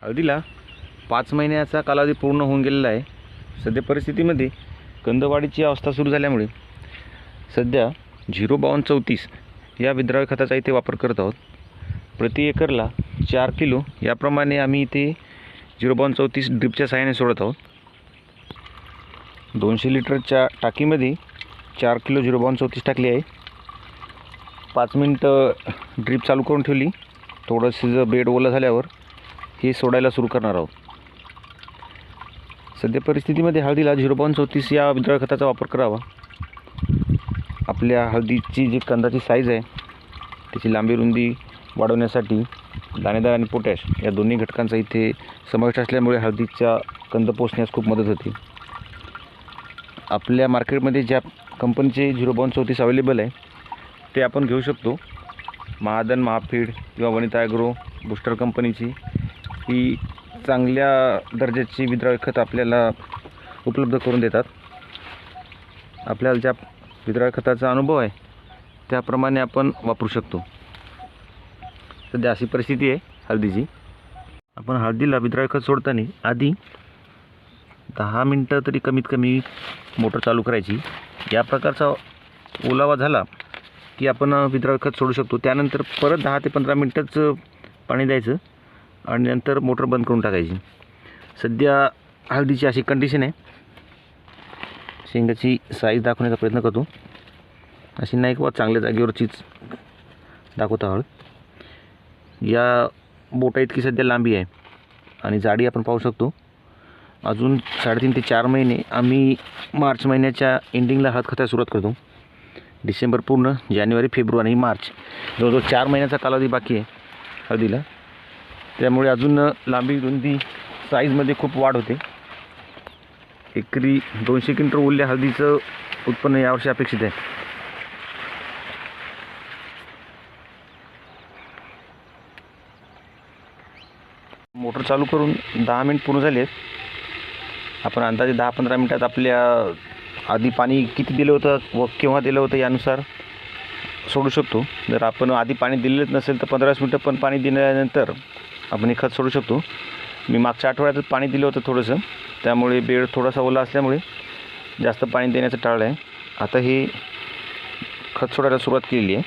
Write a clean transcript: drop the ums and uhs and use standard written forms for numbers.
हळदीला 5 महिन्याचा कालावधी पूर्ण होऊन गेलेला आहे। सध्या परिस्थितीमध्ये कंदवाढीची अवस्था सुरू झाल्यामुळे सध्या 05234 या विद्राव्य खताचा इथे वापर करत आहोत। प्रति एकरला 4 किलो याप्रमाणे आम्ही इथे 05234 ड्रिपच्या सहाय्याने सोडत आहोत। 200 लिटरच्या टाकीमध्ये 4 किलो 05234 टाकली आहे। 5 मिनिटं ड्रिप चालू करून ठेवली। थोडंसं बेड ओलं झाल्यावर हे सोडायला सुरू करणार आहोत। सध्या परिस्थितीमध्ये हळदीला 05234 या विद्राव्य खताचा वापर करावा। आपल्या हळदीची जी कंदाची साईज आहे त्याची लांबी रुंदी वाढवण्यासाठी दाणेदार आणि पोटॅश या दोन्ही घटकांचा इथे समावेश असल्यामुळे हळदीच्या कंद पोसण्यास खूप मदत होते। आपल्या मार्केटमध्ये ज्या कंपनीचे 05234 अवेलेबल आहे ते आपण घेऊ शकतो। महादन, महाफीड किंवा वनिता ॲग्रो, बूस्टर कंपनीची ही चांगल्या दर्जाची विद्राव्य खत आपल्याला उपलब्ध करून देतात। आपल्याला ज्या विद्राव्य खताचा अनुभव आहे त्याप्रमाणे आपण वापरू शकतो। सध्या अशी परिस्थिती आहे हळदीची। आपण हळदीला विद्राव्य खत सोडताना आधी 10 मिनटं तरी कमीत कमी मोटर चालू करायची। या प्रकारचा ओलावा झाला की आपण विद्राव्य खत सोडू शकतो। त्यानंतर परत 10 ते 15 मिनटंच पाणी द्यायचं आणि नंतर मोटर बंद करून टाकायची। सध्या हळदीची अशी कंडिशन आहे। शेंगाची साईज दाखवण्याचा प्रयत्न करतो। अशी नाही किंवा चांगल्या जागेवरचीच दाखवतो हळद। या बोटा इतकी सध्या लांबी आहे आणि जाडी आपण पाहू शकतो। अजून 3.5 ते 4 महिने आम्ही मार्च महिन्याच्या एंडिंगला हळद खताला सुरुवात करतो। डिसेंबर पूर्ण, जानेवारी, फेब्रुवारी, मार्च जवळजवळ 4 महिन्याचा कालावधी बाकी आहे हळदीला। त्यामुळे अजून लांबी रुंदी साईजमध्ये खूप वाढ होते। एकरी 200 क्विंटल ओल्या हळदीचं उत्पन्न यावर्षी अपेक्षित आहे। मोटर चालू करून 10 मिनिट पूर्ण झाले। आपण अंदाजे 10-15 मिनिटात आपल्या आधी पाणी किती दिलं होतं व केव्हा दिलं होतं यानुसार सोडू शकतो। जर आपण आधी पाणी दिलेलंच नसेल तर 15 मिनिटं पण पाणी दिल्यानंतर आपण हे खत सोडू शकतो। मी मागच्या आठवड्यातच पाणी दिलं होतं थोडंसं, त्यामुळे बेड थोडासा ओला असल्यामुळे जास्त पाणी देण्याचं टाळलं आहे। आता हे खत सोडायला सुरुवात केलेली आहे।